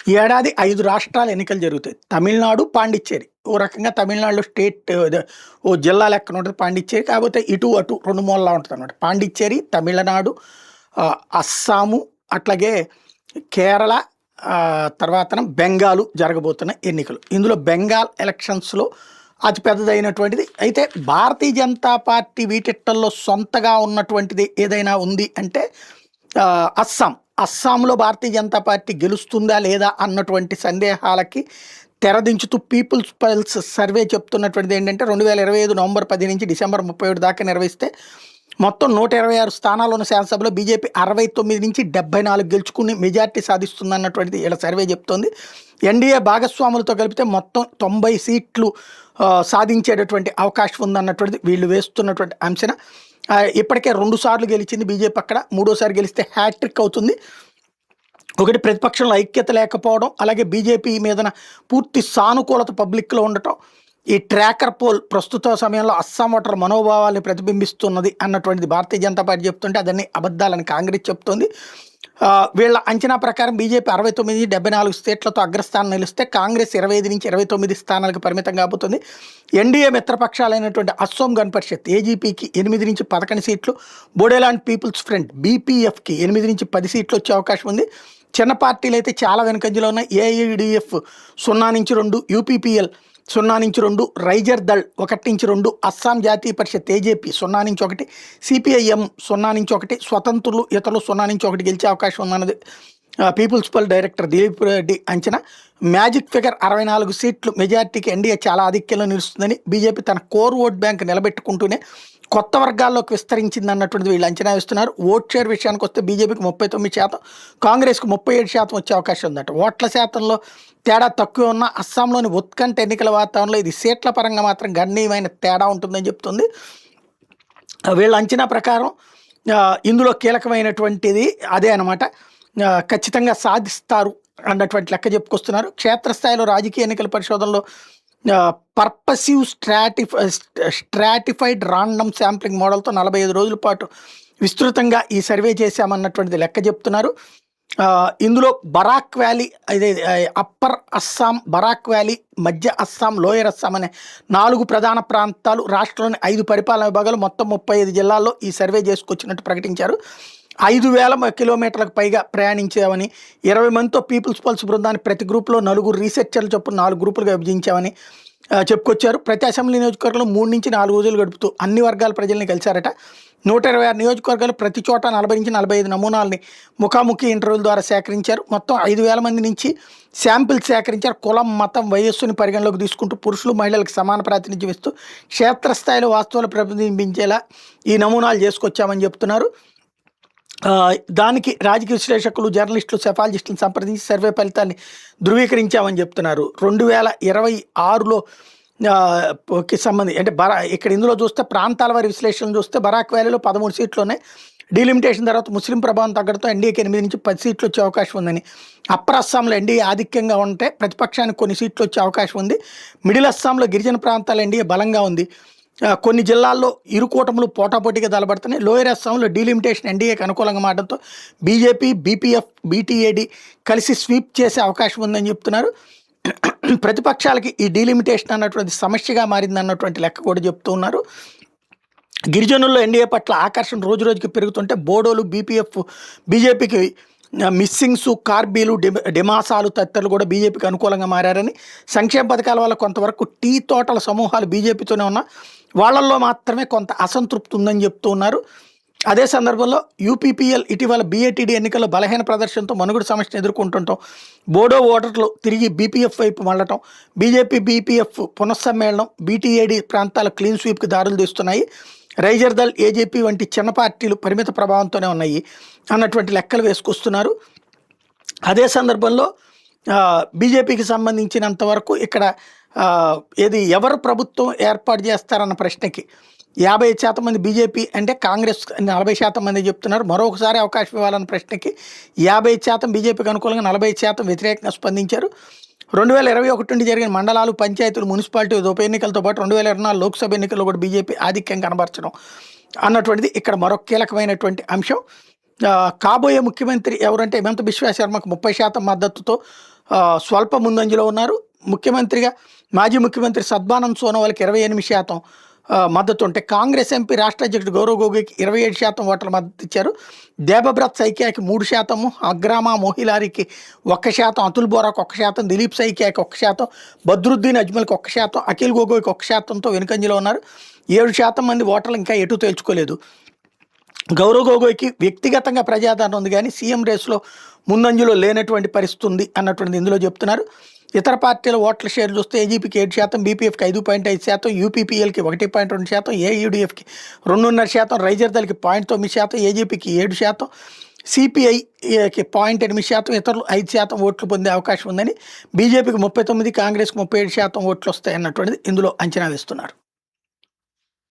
ఈ ఏడాది 5 రాష్ట్రాల ఎన్నికలు జరుగుతాయి. తమిళనాడు, పాండిచ్చేరి. ఓ రకంగా తమిళనాడులో స్టేట్ ఓ జిల్లా లెక్కన ఉంటది పాండిచ్చేరి. కాకపోతే ఇటు, అటు 2 మూలలా ఉంటదనమాట. పాండిచ్చేరి, తమిళనాడు, అస్సాము, అట్లాగే కేరళ, తర్వాతన బెంగాలు జరగబోతున్న ఎన్నికలు. ఇందులో బెంగాల్ ఎలక్షన్స్‌లో అతి పెద్దదైనటువంటిది. అయితే భారతీయ జనతా పార్టీ వీటిట్టల్లో సొంతగా ఉన్నటువంటిది ఏదైనా ఉంది అంటే అస్సాం. అస్సాంలో భారతీయ జనతా పార్టీ గెలుస్తుందా లేదా అన్నటువంటి సందేహాలకి తెరదించుతూ పీపుల్స్ పల్స్ సర్వే చెప్తున్నటువంటిది ఏంటంటే 2025 నవంబర్ 10 నుంచి డిసెంబర్ 31 దాకా నిర్వహిస్తే మొత్తం 126 స్థానాలు ఉన్న శాసనసభలో బీజేపీ 69 నుంచి 74 గెలుచుకుని మెజార్టీ సాధిస్తుందన్నటువంటిది వీళ్ళ సర్వే చెప్తోంది. ఎన్డీఏ భాగస్వాములతో కలిపితే మొత్తం 90 సీట్లు సాధించేటటువంటి అవకాశం ఉందన్నటువంటిది వీళ్ళు వేస్తున్నటువంటి అంచనా. ఇప్పటికే 2 సార్లు గెలిచింది బీజేపీ, అక్కడ 3ఓసారి గెలిస్తే హ్యాట్రిక్ అవుతుంది. ఒకటి ప్రతిపక్షంలో ఐక్యత లేకపోవడం, అలాగే బీజేపీ మీదన పూర్తి సానుకూలత పబ్లిక్లో ఉండటం. ఈ ట్రాకర్ పోల్ ప్రస్తుత సమయంలో అస్సాం ఓటర్ల మనోభావాల్ని ప్రతిబింబిస్తున్నది అన్నటువంటిది భారతీయ జనతా పార్టీ చెప్తుంటే అదన్నీ అబద్ధాలని కాంగ్రెస్ చెప్తోంది. వీళ్ళ అంచనా ప్రకారం బీజేపీ 69 74 సీట్లతో అగ్రస్థానం నిలిస్తే కాంగ్రెస్ 25 నుంచి 29 స్థానాలకు పరిమితం కాబోతుంది. ఎన్డీఏ మిత్రపక్షాలైనటువంటి అస్సోం గణ పరిషత్ ఏజీపీకి 8 నుంచి 11 సీట్లు, బోడోలాండ్ పీపుల్స్ ఫ్రంట్ బీపీఎఫ్కి 8 నుంచి 10 సీట్లు వచ్చే అవకాశం ఉంది. చిన్న పార్టీలు అయితే చాలా వెనుకంజలో ఉన్నాయి. ఏఐడిఎఫ్ 0 నుంచి 2, యూపీపీఎల్ 0 నుంచి 2, రైజర్ దళ్ 1 నుంచి 2, అస్సాం జాతీయ పరిషత్ ఏజేపీ 0 నుంచి 1, సిపిఐఎం 0 నుంచి 1, స్వతంత్రులు ఇతరులు 0 నుంచి 1 గెలిచే అవకాశం ఉందన్నది పీపుల్స్ పల్ డైరెక్టర్ దిలీప్ రెడ్డి అంచనా. మ్యాజిక్ ఫిగర్ 64 సీట్లు మెజార్టీకి ఎన్డీఏ చాలా ఆధిక్యంలో నిలుస్తుందని, బీజేపీ తన కోర్ ఓట్ బ్యాంక్ నిలబెట్టుకుంటూనే కొత్త వర్గాల్లోకి విస్తరించింది అన్నటువంటిది వీళ్ళు అంచనా వేస్తున్నారు. ఓట్ షేర్ విషయానికి వస్తే బీజేపీకి 39%, కాంగ్రెస్కి 37% వచ్చే అవకాశం ఉందట. ఓట్ల శాతంలో తేడా తక్కువ ఉన్న అస్సాంలోని ఉత్కంఠ ఎన్నికల వాతావరణంలో ఇది సీట్ల పరంగా మాత్రం గణనీయమైన తేడా ఉంటుందని చెప్తుంది. వీళ్ళ అంచనా ప్రకారం ఇందులో కీలకమైనటువంటిది అదే అనమాట. ఖచ్చితంగా సాధిస్తారు అన్నటువంటి లెక్క చెప్పుకొస్తున్నారు. క్షేత్రస్థాయిలో రాజకీయ ఎన్నికల పరిశోధనలో పర్పసివ్ స్ట్రాటిఫైడ్ రాండమ్ శాంప్లింగ్ మోడల్తో 45 రోజుల పాటు విస్తృతంగా ఈ సర్వే చేశామన్నటువంటిది లెక్క చెప్తున్నారు. ఇందులో బరాక్ వ్యాలీ, అదే అప్పర్ అస్సాం, బరాక్ వ్యాలీ, మధ్య అస్సాం, లోయర్ అస్సాం అనే 4 ప్రధాన ప్రాంతాలు, రాష్ట్రంలోని 5 పరిపాలనా విభాగాలు, మొత్తం 35 జిల్లాల్లో ఈ సర్వే చేసుకొచ్చినట్టు ప్రకటించారు. 5,000 కిలోమీటర్లకు పైగా ప్రయాణించామని, 20 మందితో పీపుల్స్ పల్స్ బృందాన్ని ప్రతి గ్రూప్లో 4 రీసెర్చర్లు చొప్పున 4 గ్రూపులుగా విభజించామని చెప్పుకొచ్చారు. ప్రతి అసెంబ్లీ నియోజకవర్గంలో 3 నుంచి 4 రోజులు గడుపుతూ అన్ని వర్గాల ప్రజల్ని కలిశారట. 126 నియోజకవర్గాలు ప్రతి చోట 40 నుంచి 45 నమూనాలని ముఖాముఖి ఇంటర్వ్యూల ద్వారా సేకరించారు. మొత్తం 5,000 మంది నుంచి శాంపిల్స్ సేకరించారు. కులం, మతం, వయస్సుని పరిగణలోకి తీసుకుంటూ పురుషులు, మహిళలకు సమాన ప్రాతినిధ్యం ఇస్తూ క్షేత్రస్థాయిలో వాస్తవాలు ప్రతిబింబించేలా ఈ నమూనాలు చేసుకొచ్చామని చెప్తున్నారు. దానికి రాజకీయ విశ్లేషకులు, జర్నలిస్టులు, సెఫాలజిస్టులను సంప్రదించి సర్వే ఫలితాన్ని ధృవీకరించామని చెప్తున్నారు. 2026లో కి సంబంధించి అంటే ఇక్కడ ఇందులో చూస్తే ప్రాంతాల వారి విశ్లేషణ చూస్తే బరాక్ వ్యాలీలో 13 సీట్లు ఉన్నాయి. డీలిమిటేషన్ తర్వాత ముస్లిం ప్రభావం తగ్గడంతో ఎన్డీఏకి 8 నుంచి 10 సీట్లు వచ్చే అవకాశం ఉందని, అప్పర్ అస్సాంలో ఎన్డీఏ ఆధిక్యంగా ఉంటే ప్రతిపక్షానికి కొన్ని సీట్లు వచ్చే అవకాశం ఉంది. మిడిల్ అస్సాంలో గిరిజన ప్రాంతాల ఎన్డీఏ బలంగా ఉంది. కొన్ని జిల్లాల్లో ఇరు కూటములు పోటాపోటీగా తలబడుతున్నాయి. లోయర్ అస్సాంలో డీలిమిటేషన్ ఎన్డీఏకి అనుకూలంగా మారడంతో బీజేపీ, బీపీఎఫ్, బీటీఏడీ కలిసి స్వీప్ చేసే అవకాశం ఉందని చెప్తున్నారు. ప్రతిపక్షాలకి ఈ డీలిమిటేషన్ అన్నటువంటి సమస్యగా మారింది అన్నటువంటి లెక్క కూడా చెప్తూ ఉన్నారు. గిరిజనుల్లో ఎన్డీఏ పట్ల ఆకర్షణ రోజు రోజుకి పెరుగుతుంటే బోడోలు, బీపీఎఫ్, బీజేపీకి మిస్సింగ్స్, కార్బీలు, డిమాసాలు తదితరులు కూడా బీజేపీకి అనుకూలంగా మారారని, సంక్షేమ పథకాల వల్ల కొంతవరకు టీ తోటల సమూహాలు బీజేపీతోనే ఉన్న వాళ్ళల్లో మాత్రమే కొంత అసంతృప్తి ఉందని చెప్తూ ఉన్నారు. అదే సందర్భంలో యూపీపీఎల్ ఇటీవల బీఏటీడీ ఎన్నికల్లో బలహీన ప్రదర్శనతో మనుగడ సమస్యను ఎదుర్కొంటుంటాం. బోడో ఓటర్లు తిరిగి బీపీఎఫ్ వైపు మళ్ళటం, బీజేపీ, బీపీఎఫ్ పునఃసమ్మేళనం బీటీఏడీ ప్రాంతాల క్లీన్ స్వీప్కి దారులు తీస్తున్నాయి. రైజర్ దళ్, ఏజేపీ వంటి చిన్న పార్టీలు పరిమిత ప్రభావంతోనే ఉన్నాయి అన్నటువంటి లెక్కలు వేసుకొస్తున్నారు. అదే సందర్భంలో బీజేపీకి సంబంధించినంత వరకు ఇక్కడ ఎవరు ప్రభుత్వం ఏర్పాటు చేస్తారన్న ప్రశ్నకి 55% మంది బీజేపీ అంటే కాంగ్రెస్ 40% మంది చెప్తున్నారు. మరొకసారి అవకాశం ఇవ్వాలన్న ప్రశ్నకి 50% బీజేపీకి అనుకూలంగా 40% వ్యతిరేకంగా స్పందించారు. 2021 నుండి జరిగిన మండలాలు, పంచాయతీలు, మున్సిపాలిటీ ఉప ఎన్నికలతో పాటు 2024 లోక్సభ ఎన్నికల్లో కూడా బీజేపీ ఆధిక్యం కనబరచడం అన్నటువంటిది ఇక్కడ మరొక కీలకమైనటువంటి అంశం. కాబోయే ముఖ్యమంత్రి ఎవరంటే హిమంత బిశ్వా శర్మకు 30% మద్దతుతో స్వల్ప ముందంజలో ఉన్నారు. ముఖ్యమంత్రిగా మాజీ ముఖ్యమంత్రి సద్భానంద్ సోనోవాల్కి 28% మద్దతు ఉంటే, కాంగ్రెస్ ఎంపీ రాష్ట్ర అధ్యక్షుడు గౌరవ్ గొగోయ్కి 27% ఓట్ల మద్దతు ఇచ్చారు. దేబబ్రత్ సైకియాకి 3%, అగ్రామా మొహిలారికి 1%, అతుల్ బోరాకు 1%, దిలీప్ సైకియాకి 1%, బద్రుద్దీన్ అజ్మల్కి 1%, అఖిల్ గొగోయ్కి 1%తో వెనుకంజలో ఉన్నారు. 7% మంది ఓటర్లు ఇంకా ఎటు తేల్చుకోలేదు. గౌరవ్ గొగోయ్కి వ్యక్తిగతంగా ప్రజాదరణ ఉంది కానీ సీఎం రేసులో ముందంజలో లేనటువంటి పరిస్థితి ఉంది అన్నటువంటిది ఇందులో చెప్తున్నారు. ఇతర పార్టీల ఓట్ల షేర్ చూస్తే ఏజీపీకి 7%, బీపీఎఫ్కి 5.5%, యూపీపీఎల్కి 1.2%, ఏయూడీఎఫ్కి 2.5%, రైజర్దల్కి 0.9%, ఏజీపీకి 7%, సిపిఐకి 0.8%, ఇతరులు 5% ఓట్లు పొందే అవకాశం ఉందని, బీజేపీకి 39%, కాంగ్రెస్కి 37% ఓట్లు వస్తాయి అన్నటువంటిది ఇందులో అంచనా వేస్తున్నారు.